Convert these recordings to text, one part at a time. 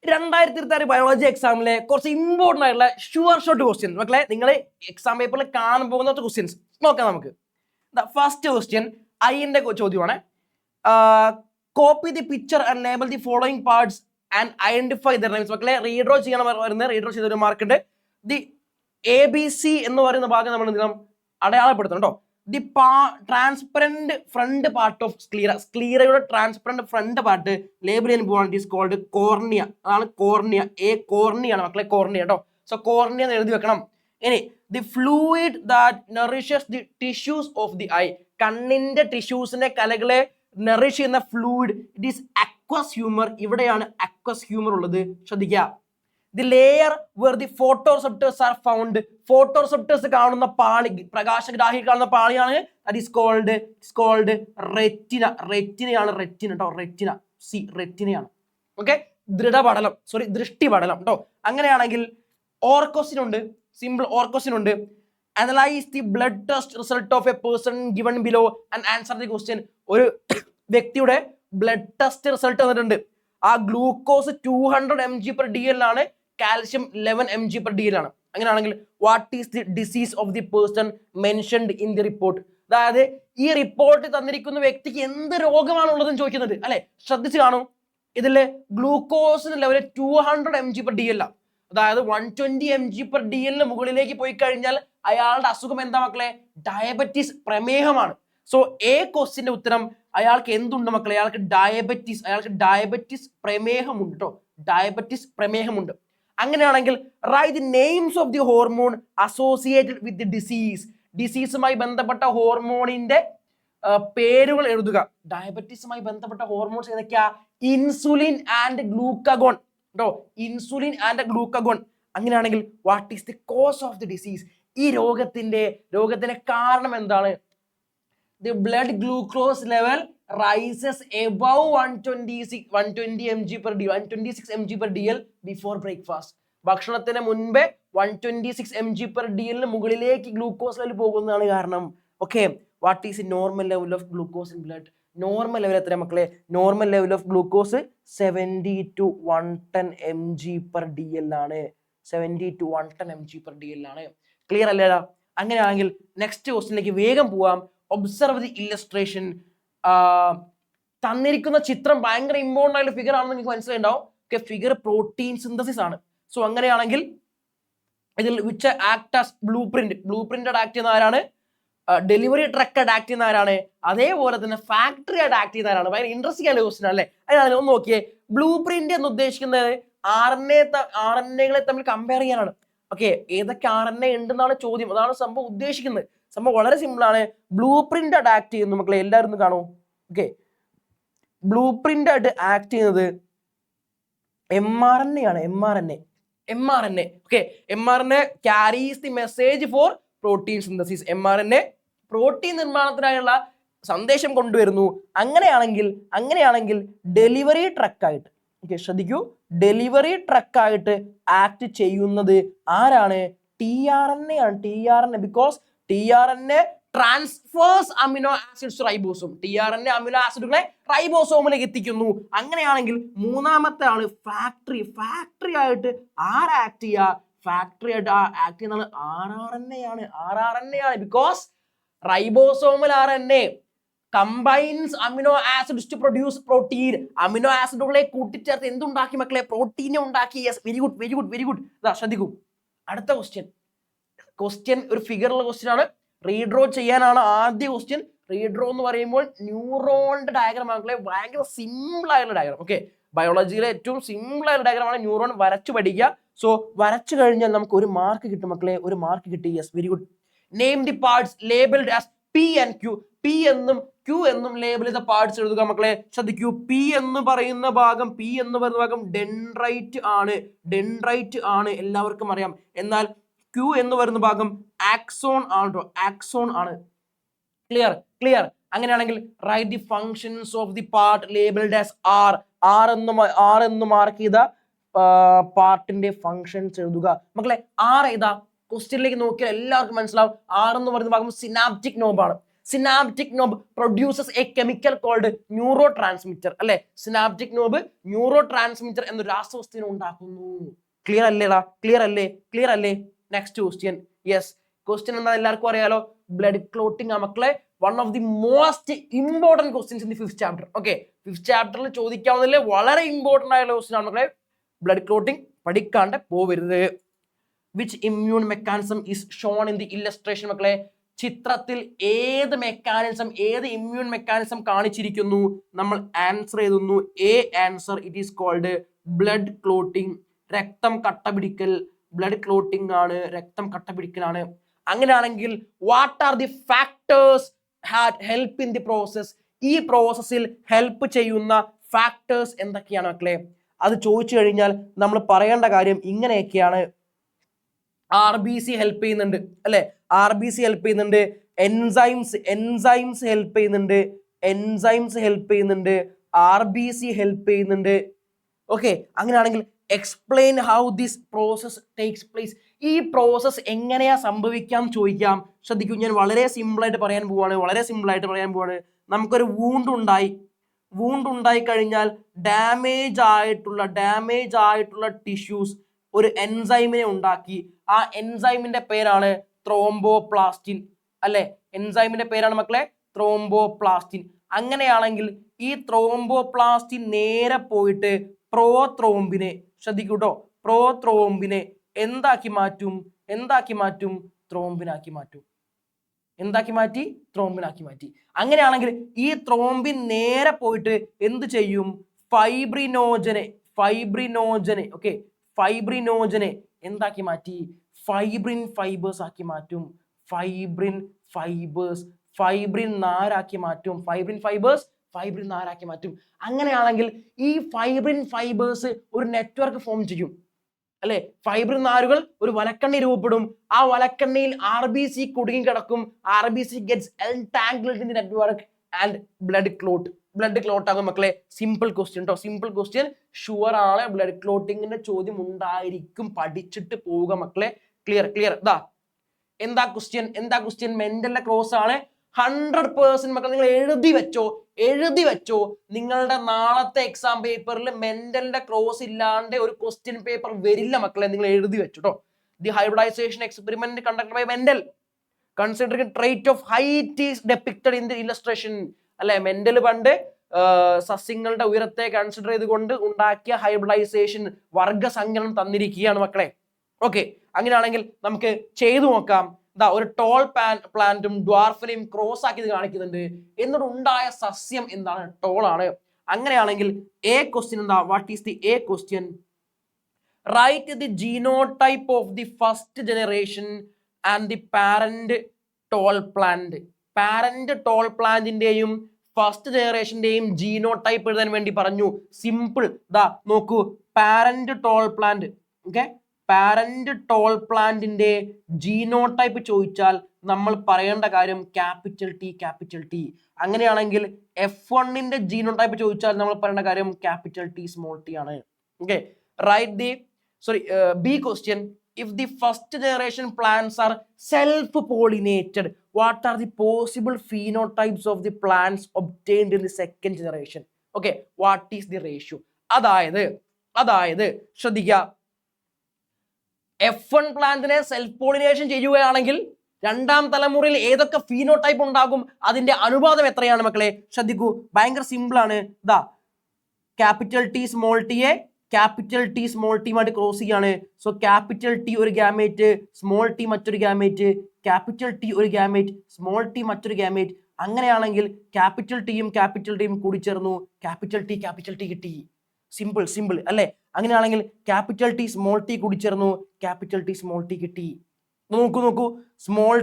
2026 biology എക്സാമിലെ കുറച്ച് important ആയിട്ടുള്ള sure shot question മക്കളെ നിങ്ങൾ എക്സാം പേപ്പറിൽ കാണാൻ പോകുന്ന ക്വസ്റ്റ്യൻസ് നോക്കാം നമുക്ക്. ഫസ്റ്റ് ക്വസ്റ്റ്യൻ ഐന്റെ ചോദ്യമാണ്. Copy the picture and label the following parts and identify the names. മക്കളെ റീഡ്രോ ചെയ്യണം വരുന്നത്, റീഡ്രോ ചെയ്തൊരു മാർക്കുണ്ട്. ദി ABC എന്ന് പറയുന്ന ഭാഗം നമ്മൾ എന്ത് ചെയ്യണം, അടയാളപ്പെടുത്തണം കേട്ടോ. The transparent front part of sclera, സ്ക്ലീറയുടെ ട്രാൻസ്പെറന്റ് ഫ്രണ്ട് പാർട്ട് ലേബിൾ ചെയ്യാൻ പോവാണ്. It is called cornea. അതാണ് കോർണിയ. കോർണിയാണ് മക്കളെ, കോർണിയ കേട്ടോ. സോ കോർണിയ എന്ന് എഴുതി വെക്കണം. ഇനി the fluid that nourishes the tissues of the eye, കണ്ണിന്റെ ടിഷ്യൂസിന്റെ കലകളെ നറിഷ് ചെയ്യുന്ന fluid, it is aqueous humour. ഇവിടെയാണ് അക്വസ് ഹ്യൂമർ ഉള്ളത്, ശ്രദ്ധിക്കുക. The layer where the photoreceptors are found, photoreceptors കാണുന്ന പാളി, പ്രകാശഗ്രാഹി കാണുന്ന പാളിയാണ് ദാറ്റ് ഈസ് കോൾഡ് റെറ്റിന. റെറ്റിനയാണ്, റെറ്റിന കേട്ടോ, റെറ്റിന സി റെറ്റിനയാണ്. ഓക്കെ, ദൃഢപടലം, സോറി ദൃഷ്ടിപടലം കേട്ടോ. അങ്ങനെയാണെങ്കിൽ ഓർ ക്വസ്റ്റ്യൻ ഉണ്ട്, സിമ്പിൾ ഓർ ക്വസ്റ്റ്യൻ ഉണ്ട്. Analyse the blood test result of a person given below and answer the question. ഒരു വ്യക്തിയുടെ ബ്ലഡ് ടെസ്റ്റ് റിസൾട്ട് വന്നിട്ടുണ്ട്. ആ ഗ്ലൂക്കോസ് 200 mg/dl ആണ്, കാൽഷ്യം 11 mg/dl ആണ്. അങ്ങനെയാണെങ്കിൽ what is the disease of the person mentioned in the report. അതായത് ഈ report തന്നിരിക്കുന്ന വ്യക്തിക്ക് എന്ത് രോഗമാണുള്ളതെന്ന് ചോദിക്കുന്നത് അല്ലെ. ശ്രദ്ധിച്ചു കാണും, ഇതില് ഗ്ലൂക്കോസിന്റെ ലെവൽ 200 mg/dl ആണ്. അതായത് 120 mg/dl മുകളിലേക്ക് പോയി കഴിഞ്ഞാൽ അയാളുടെ അസുഖം എന്താ മക്കളെ, ഡയബറ്റീസ്, പ്രമേഹമാണ്. സോ എ ക്വസ്റ്റിന്റെ ഉത്തരം അയാൾക്ക് എന്തുണ്ട് മക്കളെ, അയാൾക്ക് ഡയബറ്റീസ് പ്രമേഹമുണ്ട് കേട്ടോ, ഡയബറ്റീസ് പ്രമേഹമുണ്ട്. അങ്ങനെയാണെങ്കിൽ write the names of the hormone associated with the disease, ഡിസീസുമായി ബന്ധപ്പെട്ട ഹോർമോണിന്റെ പേരുകൾ എഴുതുക. ഡയബറ്റീസുമായി ബന്ധപ്പെട്ട ഹോർമോൺസ് ഏതൊക്കെയാ, ഇൻസുലിൻ ആൻഡ് ഗ്ലൂക്കഗോൺ കേട്ടോ, ഇൻസുലിൻ ആൻഡ് ഗ്ലൂക്കഗോൺ. അങ്ങനെയാണെങ്കിൽ what is the cause of the disease, ഈ രോഗത്തിന്റെ കാരണം എന്താണ്. The blood glucose level rises above 120 mg/dl, 126 mg/dl before breakfast. ഭക്ഷണത്തിന് മുൻപേ 126 mg/dl മുകളിലേക്ക് ഗ്ലൂക്കോസ് ലെവൽ പോകുന്നതാണ് കാരണം. Okay, what is normal level of glucose in blood. Normal level എത്ര മക്കളെ, normal level of glucose 70 to 110 mg/dl ആണ്, 70 to 110 mg/dl ആണ്. Clear അല്ലേ? അങ്ങനെയാണെങ്കിൽ നെക്സ്റ്റ് ക്വസ്റ്റ്യനിലേക്ക് വേഗം പോവാം. Observe the illustration. തന്നിരിക്കുന്ന ചിത്രം ഭയങ്കര ഇമ്പോർട്ടൻ്റ് ആയിട്ടുള്ള ഫിഗർ ആണെന്ന് നിങ്ങൾക്ക് മനസ്സിലായിട്ടുണ്ടാവും. ഓക്കെ, ഫിഗർ പ്രോട്ടീൻ സിന്തസിസ് ആണ്. സോ അങ്ങനെയാണെങ്കിൽ ഇതിൽ which act as blue print act ചെയ്യുന്ന ആരാണ്, ഡെലിവറി ട്രക്ക് ആക്ട് ചെയ്യുന്ന ആരാണ്, അതേപോലെ തന്നെ ഫാക്ടറി ആയിട്ട് ആക്ട് ചെയ്യുന്ന ആരാണ്. ഭയങ്കര ഇൻട്രസ്റ്റിംഗ് ആയ ക്വസ്റ്റ്യൻ അല്ലേ. അതിന് ഒന്ന് നോക്കിയേ, ബ്ലൂ പ്രിന്റ് എന്ന് ഉദ്ദേശിക്കുന്നത് RNA-കളെ തമ്മിൽ കമ്പയർ ചെയ്യാനാണ്. ഓക്കെ, ഏതൊക്കെ RNA ഉണ്ടെന്നാണ് ചോദ്യം, അതാണ് സംഭവം ഉദ്ദേശിക്കുന്നത്. സംഭവം വളരെ സിമ്പിൾ ആണ്. ബ്ലൂ പ്രിന്റ് ആയിട്ട് ആക്ട് ചെയ്യുന്നു മക്കളെ, എല്ലാവരും ഒന്ന് കാണൂ. ഓക്കെ, ബ്ലൂ പ്രിന്റ് ആയിട്ട് ആക്ട് ചെയ്യുന്നത് mRNA ആണ്. mRNA okay, mRNA carries the message for protein synthesis. mRNA protein നിർമ്മാണത്തിനായുള്ള സന്ദേശം കൊണ്ടുവരുന്നു. അങ്ങനെയാണെങ്കിൽ ഡെലിവറി ട്രക്കായിട്ട്, ഓക്കെ ശ്രദ്ധിക്കൂ, ഡെലിവറി ട്രക്കായിട്ട് ആക്ട് ചെയ്യുന്നത് ആരാണ്, tRNA ആണ്. tRNA because tRNA transfers amino acids ribosome. tRNA amino ആസിഡുകളെ റൈബോസോമിലേക്ക് എത്തിക്കുന്നു. അങ്ങനെയാണെങ്കിൽ മൂന്നാമത്തെ ആള് ഫാക്ടറി ആയിട്ട് ആക്ട് ചെയ്യുന്നത് RRNA ആണ്. Because ribosomal RNA combines amino acids to produce protein. Amino ആസിഡുകളെ കൂട്ടിച്ചേർത്ത് എന്തുണ്ടാക്കി മക്കളെ, പ്രോട്ടീനെ ഉണ്ടാക്കി. Yes, very good. ശ്രദ്ധിക്കൂ, അടുത്ത ക്വസ്റ്റ്യൻ ഒരു ഫിഗറുള്ള ക്വസ്റ്റ്യൻ ആണ്. റീഡ്രോ ചെയ്യാനാണ് ആദ്യ ക്വസ്റ്റ്യൻ. റീഡ്രോ എന്ന് പറയുമ്പോൾ ന്യൂറോണിന്റെ ഡയഗ്രാം മക്കളെ, ഭയങ്കര സിമ്പിൾ ആയിട്ടുള്ള ഡയഗ്രാം. ഓക്കെ, ബയോളജിയിലെ ഏറ്റവും സിമ്പിൾ ആയിട്ടുള്ള ഡയഗ്രാമാണ്. ന്യൂറോൺ വരച്ചു പഠിക്കുക. സോ വരച്ചു കഴിഞ്ഞാൽ നമുക്ക് ഒരു മാർക്ക് കിട്ടും മക്കളെ, ഒരു മാർക്ക് കിട്ടി. Yes, very good. Name the parts labelled as P and Q. P എന്നും Q എന്നും ലേബിൾ ചെയ്ത പാർട്സ് എഴുതുക മക്കളെ. ശ്രദ്ധിക്കൂ, P എന്ന് പറയുന്ന ഭാഗം ഡെൻഡ്രൈറ്റ് ആണ്, എല്ലാവർക്കും അറിയാം. എന്നാൽ Q എന്ന് പറയുന്ന ഭാഗം ആക്സോൺ ആണ്. ക്ലിയർ. അങ്ങനെയാണെങ്കിൽ write the functions of the part labelled as R എന്ന് മാർക്ക് ചെയ്ത പാർട്ടിന്റെ ഫങ്ഷൻസ് എഴുതുക മക്കളെ. R ഏതാ, ക്വസ്റ്റ്യനിലേക്ക് നോക്കിയാൽ എല്ലാവർക്കും മനസ്സിലാവും. R എന്ന് പറയുന്ന ഭാഗം സിനാപ്റ്റിക് നോബാണ്. Synaptic knob produces a chemical called neurotransmitter അല്ലെ. സിനാപ്റ്റിക് നോബ് ന്യൂറോ ട്രാൻസ്മിറ്റർ എന്ന രാസവസ്തുവിനെ ഉണ്ടാക്കുന്നു. ക്ലിയർ അല്ലേടാ? ക്ലിയർ അല്ലേ? Next question. യെസ്, ക്വസ്റ്റ്യൻ എന്താ എല്ലാവർക്കും അറിയാലോ, ബ്ലഡ് ക്ലോട്ടിംഗ് ആ മക്കളെ. One of the most important questions in the 5th chapter. Okay, 5th ചാപ്റ്ററിൽ ചോദിക്കാവുന്നതിലെ വളരെ ഇമ്പോർട്ടന്റ് ആയുള്ള ക്വസ്റ്റ്യൻ ആണ് മക്കളെ ബ്ലഡ് ക്ലോട്ടിംഗ്. പഠിക്കാണ്ട് പോവരുത്. Which immune mechanism is shown in the illustration? മക്കളെ, ചിത്രത്തിൽ ഏത് മെക്കാനിസം, ഏത് ഇമ്മ്യൂൺ മെക്കാനിസം കാണിച്ചിരിക്കുന്നു? നമ്മൾ ആൻസർ എഴുതുന്നു. A answer, it is called blood clotting. രക്തം കട്ടപിടിക്കൽ. ബ്ലഡ് ക്ലോട്ടിംഗ് ആണ്, രക്തം കട്ടപിടിക്കലാണ്. അങ്ങനെയാണെങ്കിൽ what are the factors help in the process? ഈ പ്രോസസ്സിൽ ഹെൽപ്പ് ചെയ്യുന്ന ഫാക്ടേഴ്സ് എന്തൊക്കെയാണ് മക്കളെ? അത് ചോദിച്ചു കഴിഞ്ഞാൽ നമ്മൾ പറയേണ്ട കാര്യം ഇങ്ങനെയൊക്കെയാണ്. RBC ഹെൽപ്പ് ചെയ്യുന്നുണ്ട് അല്ലെ, RBC ഹെൽപ്പ് ചെയ്യുന്നുണ്ട്. എൻസൈംസ് ഹെൽപ്പ് ചെയ്യുന്നുണ്ട്. RBC ഹെൽപ്പ് ചെയ്യുന്നുണ്ട്. ഓക്കെ, അങ്ങനെയാണെങ്കിൽ explain how this process takes place. ഈ പ്രോസസ് എങ്ങനെയാ സംഭവിക്കാം ചോദിക്കാം. ശ്രദ്ധിക്കൂ, ഞാൻ വളരെ സിമ്പിൾ ആയിട്ട് പറയാൻ പോവാണ്. നമുക്കൊരു വൂണ്ട് ഉണ്ടായി കഴിഞ്ഞാൽ ഡാമേജ് ആയിട്ടുള്ള ടിഷ്യൂസ് ഒരു എൻസൈമിനെ ഉണ്ടാക്കി. ആ എൻസൈമിന്റെ പേരാണ് ത്രോംബോപ്ലാസ്റ്റിൻ അല്ലെ. എൻസൈമിന്റെ പേരാണ് മക്കളെ ത്രോംബോപ്ലാസ്റ്റിൻ. അങ്ങനെയാണെങ്കിൽ ഈ ത്രോംബോപ്ലാസ്റ്റിൻ നേരെ പോയിട്ട് പ്രോത്രോംബിനെ, ശ്രദ്ധിക്കൂട്ടോ, പ്രോത്രോംബിനെ എന്താക്കി മാറ്റും? ത്രോംബിനാക്കി മാറ്റി. അങ്ങനെയാണെങ്കിൽ ഈ ത്രോംബിൻ നേരെ പോയിട്ട് എന്ത് ചെയ്യും? ഫൈബ്രിനോജനെ ഓക്കെ, ഫൈബ്രിനോജനെ എന്താക്കി മാറ്റി? ഫൈബ്രിൻ ഫൈബേഴ്സ് ആക്കി മാറ്റും. ഫൈബ്രിൻ നാരാക്കി മാറ്റും. അങ്ങനെയാണെങ്കിൽ ഈ ഫൈബ്രിൻ ഫൈബേഴ്സ് ഒരു നെറ്റ്വർക്ക് ഫോം ചെയ്യും അല്ലെ. ഫൈബ്രിൻ നാരുകൾ ഒരു വലക്കണ്ണി രൂപപ്പെടും. ആ വലക്കണ്ണിയിൽ RBC കുടുങ്ങി കിടക്കും. RBC gets entangled in the network and blood clot ആകും മക്കളെ. സിമ്പിൾ ക്വസ്റ്റ്യൻ ഷുവർ ആണ്. ബ്ലഡ് ക്ലോട്ടിങ്ങിന്റെ ചോദ്യം ഉണ്ടായിരിക്കും. പഠിച്ചിട്ട് പോവുക മക്കളെ. ക്ലിയർ. എന്താ ക്വസ്റ്റ്യൻ? മെന്റലിന്റെ ക്രോസ് ആണ്. 100% മക്കൾ നിങ്ങൾ എഴുതി വെച്ചോ. നിങ്ങളുടെ നാളത്തെ എക്സാം പേപ്പറിൽ മെന്റലിന്റെ ക്രോസ് ഇല്ലാണ്ട് ഒരു ക്വസ്റ്റ്യൻ പേപ്പർ വരില്ല മക്കളെ. നിങ്ങൾ എഴുതി വെച്ചോ. The hybridisation experiment conducted by Mendel considering trait of height is depicted in the illustration അല്ലെ. മെന്റൽ പണ്ട് സസ്യങ്ങളുടെ ഉയരത്തെ കൺസിഡർ ചെയ്തുകൊണ്ട് ഉണ്ടാക്കിയ ഹൈബ്രിഡൈസേഷൻ വർഗസങ്കലനം തന്നിരിക്കുകയാണ് മക്കളെ. ഓക്കെ, അങ്ങനെയാണെങ്കിൽ നമുക്ക് ചെയ്തു നോക്കാം. ഒരു ടോൾ പ്ലാന്റും ഡ്വാർഫിനെയും ക്രോസ് ആക്കി കാണിക്കുന്നുണ്ട്. എന്നിട്ട് ഉണ്ടായ സസ്യം എന്താണ്? ടോൾ ആണ്. അങ്ങനെയാണെങ്കിൽ എ ക്വസ്റ്റ്യൻ എന്താ? What is the A question? Write the genotype of the first generation and the parent tall plant. Parent tall പ്ലാന്റിന്റെയും ഫസ്റ്റ് ജനറേഷന്റെയും ജീനോടൈപ്പ് എഴുതാൻ വേണ്ടി പറഞ്ഞു. സിമ്പിൾ. നോക്കൂ, parent tall plant. Okay, parent tall പ്ലാന്റിന്റെ ജീനോടൈപ്പ് ചോദിച്ചാൽ നമ്മൾ പറയേണ്ട കാര്യം ക്യാപിറ്റൽ ടി. അങ്ങനെയാണെങ്കിൽ F1ന്റെ ജീനോടൈപ്പ് ചോദിച്ചാൽ നമ്മൾ പറയേണ്ട കാര്യം ക്യാപിറ്റൽ T സ്മോൾ t ആണ്. Okay, right the B question. If the first generation plants are self-pollinated, what are the possible phenotypes of the plants obtained in the second generation? Okay, what is the ratio? അതായത് ശ്രദ്ധിക്കുക, F1 പ്ലാന്റിനെ self pollination ചെയ്യുകയാണെങ്കിൽ രണ്ടാം തലമുറയിൽ ഏതൊക്കെ phenotype ഉണ്ടാകും? അതിന്റെ അനുപാതം എത്രയാണ് മക്കളെ? ശ്രദ്ധിക്കൂ, ഭയങ്കര സിമ്പിൾ ആണ്. ക്യാപിറ്റൽ T സ്മോൾ ടിയെ ക്യാപിറ്റൽ T സ്മോൾ ടിയുമായിട്ട് ക്രോസ് ചെയ്യാണ്. സോ ക്യാപിറ്റൽ T ഒരു ഗാമേറ്റ്, സ്മോൾ ടി മറ്റൊരു ഗാമേറ്റ്, ക്യാപിറ്റൽ T ഒരു ഗാമേറ്റ്, സ്മോൾ ടി മറ്റൊരു ഗാമേറ്റ്. അങ്ങനെയാണെങ്കിൽ ക്യാപിറ്റൽ ടിയും കൂടി ചേർന്നു ക്യാപിറ്റൽ T കിട്ടി. സിമ്പിൾ അല്ലെ. അങ്ങനെയാണെങ്കിൽ ക്യാപിറ്റൽ T സ്മോൾ ടി കൂടി ചേർന്നു ക്യാപിറ്റൽ T സ്മോൾ ടി കിട്ടി. നോക്കൂ, സ്മോൾ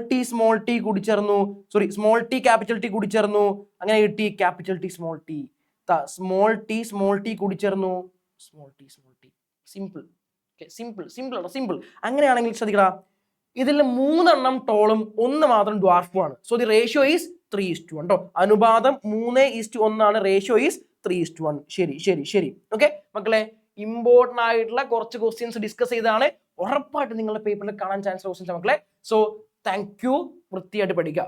ടി കൂടി ചേർന്നു, സ്മോൾ ടി ക്യാപിറ്റൽ T കൂടി ചേർന്നു, അങ്ങനെ കിട്ടി capital T small T. Small T കൂടി ചേർന്നു സ്മോൾ ടി. സിമ്പിൾ. അങ്ങനെയാണെങ്കിൽ ശ്രദ്ധിക്കടാ, ഇതിൽ 3 ടോളും 1 മാത്രം ഡ്വാർഫും ആണ്. സോ ദി റേഷ്യോ ഈസ് 3:1 കേട്ടോ. അനുപാതം 3:1 ആണ്. Ratio is 3:1. ശരി. ഓക്കെ മക്കളെ, ഇമ്പോർട്ടന്റ് ആയിട്ടുള്ള കുറച്ച് ക്വസ്റ്റ്യൻസ് ഡിസ്കസ് ചെയ്താണ്. ഉറപ്പായിട്ട് നിങ്ങളുടെ പേപ്പറിൽ കാണാൻ ചാൻസ് ക്വസ്റ്റ്യൻസ് മക്കളെ. So thank you. വൃത്തിയായിട്ട് പഠിക്കുക.